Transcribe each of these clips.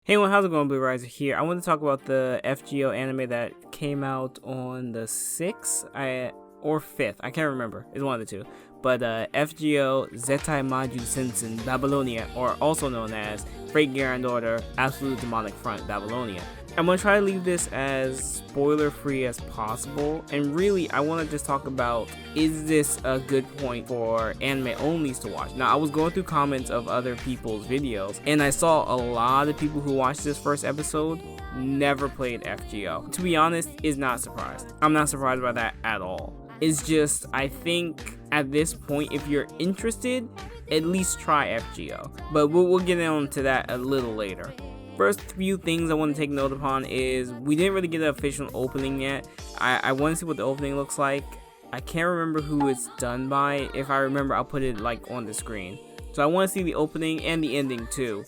Hey everyone, how's it going? Blue Riser here. I want to talk about the FGO anime that came out on the 6th or 5th. I can't remember. It's one of the two. But FGO Zetai Maju Sensen Babylonia, or also known as Freight Garand Order Absolute Demonic Front Babylonia. I'm going to try to leave this as spoiler free as possible, and really I want to just talk about, is this a good point for anime onlys to watch? Now, I was going through comments of other people's videos and I saw a lot of people who watched this first episode never played FGO. To be honest, is not surprised. I'm not surprised by that at all. It's just, I think at this point, if you're interested, at least try FGO, but we'll get into that a little later. First few things I want to take note upon is we didn't really get an official opening yet. I want to see what the opening looks like. I can't remember who it's done by. If I remember, I'll put it like on the screen. So I want to see the opening and the ending too,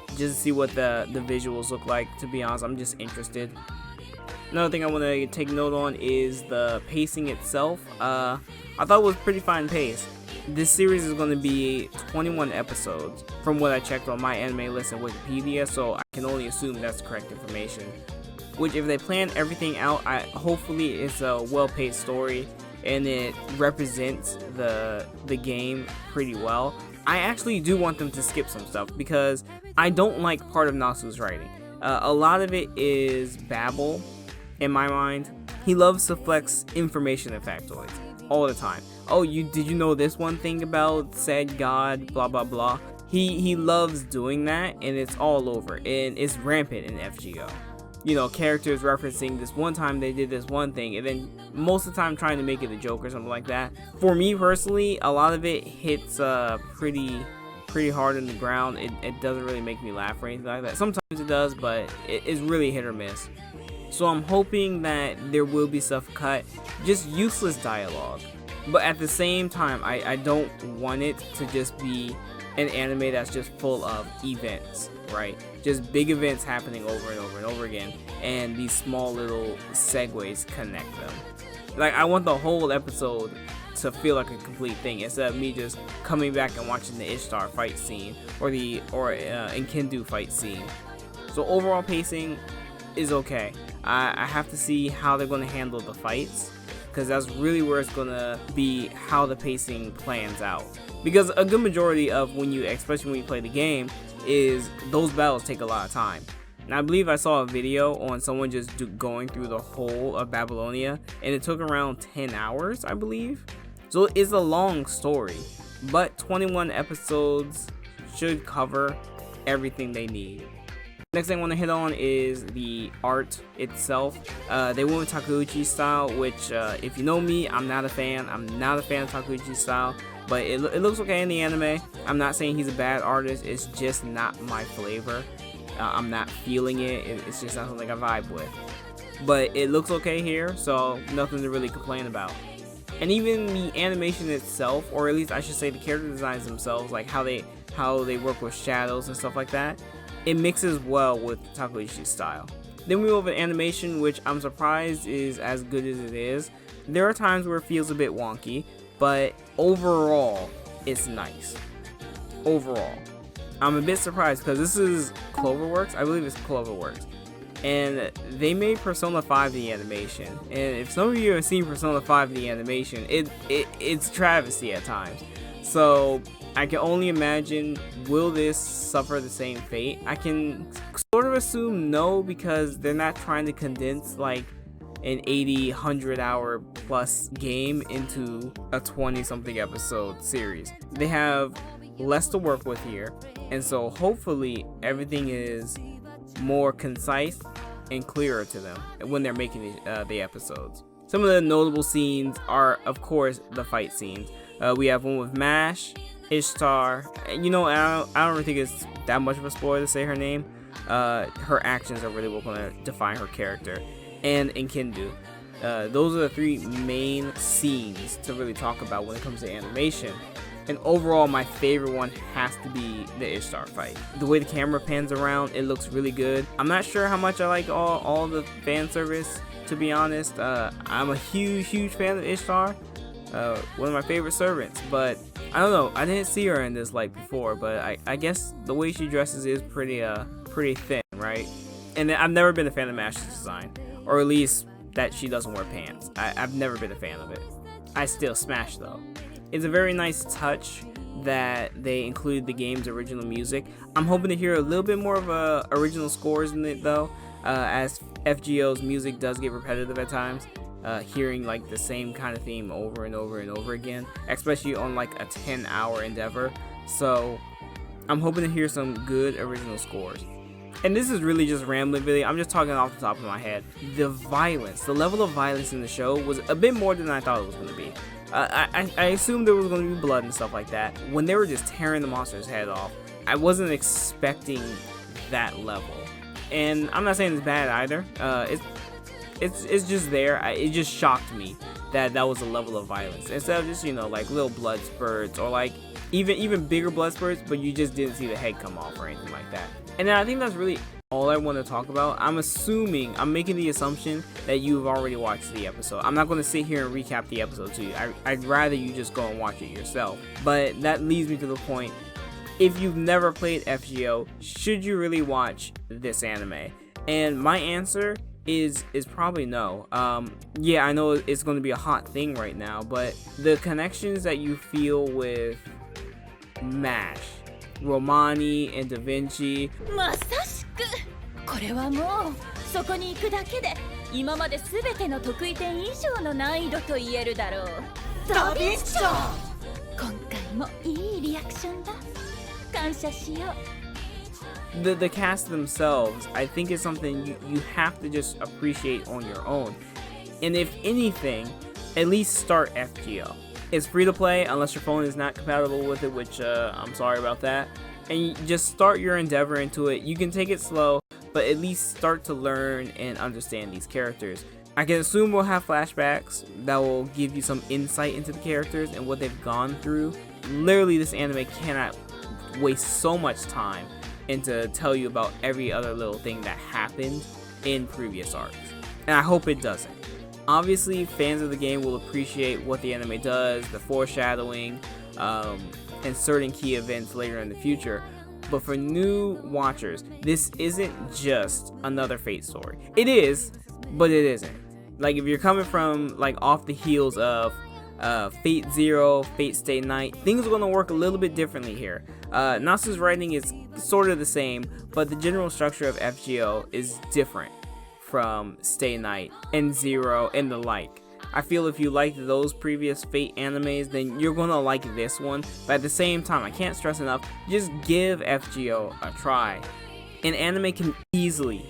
just to see what the visuals look like. To be honest, I'm just interested. Another thing I want to take note on is the pacing itself. I thought it was pretty fine pace. This series is going to be 21 episodes from what I checked on my anime list and Wikipedia, so I can only assume that's correct information. Which, if they plan everything out, hopefully it's a well-paced story and it represents the game pretty well. I actually do want them to skip some stuff because I don't like part of Nasu's writing. A lot of it is babble in my mind. He loves to flex information and factoids all the time. Oh, did you know this one thing about said god, blah blah blah. He loves doing that, and it's all over, and it's rampant in FGO. You know, characters referencing this one time they did this one thing, and then most of the time trying to make it a joke or something like that. For me personally, a lot of it hits pretty hard in the ground. It doesn't really make me laugh or anything like that. Sometimes it does, but it's really hit or miss. So I'm hoping that there will be stuff cut, just useless dialogue. But at the same time, I don't want it to just be an anime that's just full of events, right? Just big events happening over and over and over again, and these small little segues connect them. Like, I want the whole episode to feel like a complete thing instead of me just coming back and watching the Ishtar fight scene or Enkindu fight scene. So overall pacing is okay. I have to see how they're going to handle the fights, because that's really where it's going to be how the pacing plans out. Because a good majority of especially when you play the game, is those battles take a lot of time. And I believe I saw a video on someone just going through the whole of Babylonia, and it took around 10 hours, I believe. So it's a long story, but 21 episodes should cover everything they need. Next thing I want to hit on is the art itself. They went with Takeuchi style, which if you know me, I'm not a fan. I'm not a fan of Takeuchi style, but it looks okay in the anime. I'm not saying he's a bad artist. It's just not my flavor. I'm not feeling it. It's just not something I vibe with. But it looks okay here, so nothing to really complain about. And even the animation itself, or at least I should say the character designs themselves, like how they work with shadows and stuff like that, it mixes well with Takeuchi's style. Then we move over to animation, which I'm surprised is as good as it is. There are times where it feels a bit wonky, but overall, it's nice. Overall, I'm a bit surprised because this is Cloverworks. I believe it's Cloverworks. And they made Persona 5 the animation. And if some of you have seen Persona 5 the animation, it's travesty at times. So I can only imagine, will this suffer the same fate? I can sort of assume no, because they're not trying to condense like an 80, 100 hour plus game into a 20 something episode series. They have less to work with here, and so hopefully everything is more concise and clearer to them when they're making the episodes. Some of the notable scenes are, of course, the fight scenes. We have one with Mash, Ishtar, and you know, I don't really think it's that much of a spoiler to say her name. Her actions are really what's going to define her character, and Enkindu. Those are the three main scenes to really talk about when it comes to animation. And overall, my favorite one has to be the Ishtar fight. The way the camera pans around, it looks really good. I'm not sure how much I like all the fan service, to be honest. I'm a huge fan of Ishtar. One of my favorite servants, but I don't know, I didn't see her in this light before, but I guess the way she dresses is pretty thin, right? And I've never been a fan of Mash's design, or at least that she doesn't wear pants. I've never been a fan of it. I still smash though. It's a very nice touch that they included the game's original music. I'm hoping to hear a little bit more of original scores in it though, as FGO's music does get repetitive at times. Hearing like the same kind of theme over and over and over again, especially on like a 10-hour endeavor. So I'm hoping to hear some good original scores. And this is really just rambling video. I'm just talking off the top of my head. The violence, the level of violence in the show was a bit more than I thought it was going to be. I assumed there was going to be blood and stuff like that. When they were just tearing the monster's head off, I wasn't expecting that level. And I'm not saying it's bad either. It's just there. It just shocked me that was a level of violence, instead of just, you know, like little blood spurts, or like even bigger blood spurts, but you just didn't see the head come off or anything like that. And then I think that's really all I want to talk about. I'm making the assumption that you've already watched the episode. I'm not going to sit here and recap the episode to you. I'd rather you just go and watch it yourself. But that leads me to the point, if you've never played FGO, should you really watch this anime? And my answer is probably no. Yeah, I know it's going to be a hot thing right now, but the connections that you feel with MASH, Romani and Da Vinci, まさしくこれはもうそこに行くだけで今まで全ての得意点以上の難易度と言えるだろう。ダヴィンチさん、今回もいいリアクションだ。感謝しよう。 the cast themselves, I think is something you have to just appreciate on your own. And if anything, at least start FGO. It's free to play unless your phone is not compatible with it, which I'm sorry about that. And you just start your endeavor into it. You can take it slow, but at least start to learn and understand these characters. I can assume we'll have flashbacks that will give you some insight into the characters and what they've gone through. Literally, this anime cannot waste so much time and to tell you about every other little thing that happened in previous arcs. And I hope it doesn't. Obviously, fans of the game will appreciate what the anime does, the foreshadowing, and certain key events later in the future. But for new watchers, this isn't just another Fate story. It is, but it isn't. Like, if you're coming from like off the heels of Fate Zero, Fate Stay Night, things are going to work a little bit differently here. Nasu's writing is sort of the same, but the general structure of FGO is different from Stay Night and Zero and the like. I feel if you liked those previous Fate animes, then you're gonna like this one. But at the same time, I can't stress enough, just give FGO a try. An anime can easily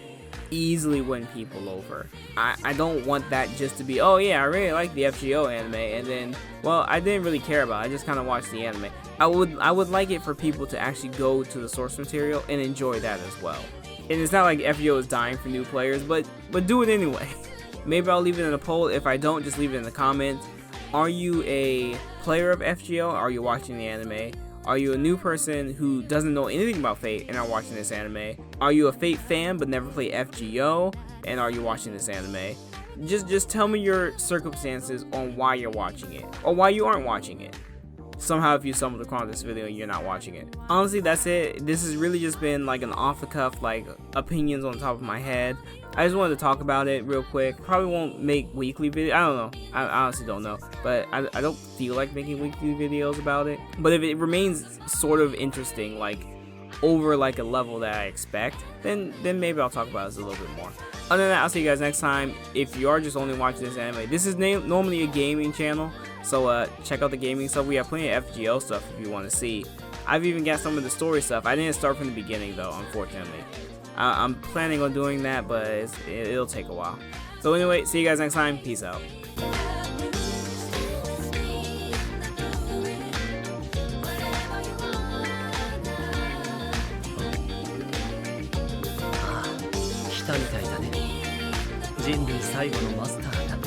win people over. I don't want that just to be, oh yeah, I really like the FGO anime, and then, well, I didn't really care about it, I just kind of watched the anime. I would like it for people to actually go to the source material and enjoy that as well. And it's not like FGO is dying for new players, but do it anyway. Maybe I'll leave it in a poll. If I don't, just leave it in the comments. Are you a player of FGO? Are you watching the anime? Are you a new person who doesn't know anything about Fate and are watching this anime? Are you a Fate fan but never played FGO and are you watching this anime? Just tell me your circumstances on why you're watching it or why you aren't watching it. Somehow if you stumbled across this video and you're not watching it. Honestly, that's it. This has really just been like an off the cuff, like opinions on the top of my head. I just wanted to talk about it real quick. Probably won't make weekly videos. I don't know. I honestly don't know. But I don't feel like making weekly videos about it. But if it remains sort of interesting, like over like a level that I expect, then maybe I'll talk about this a little bit more. Other than that, I'll see you guys next time. If you are just only watching this anime, this is normally a gaming channel, so check out the gaming stuff. We have plenty of FGO stuff if you want to see. I've even got some of the story stuff. I didn't start from the beginning though, unfortunately. I'm planning on doing that, but it'll take a while. So anyway, see you guys next time. Peace out. みたいだね。人類最後のマスターだ。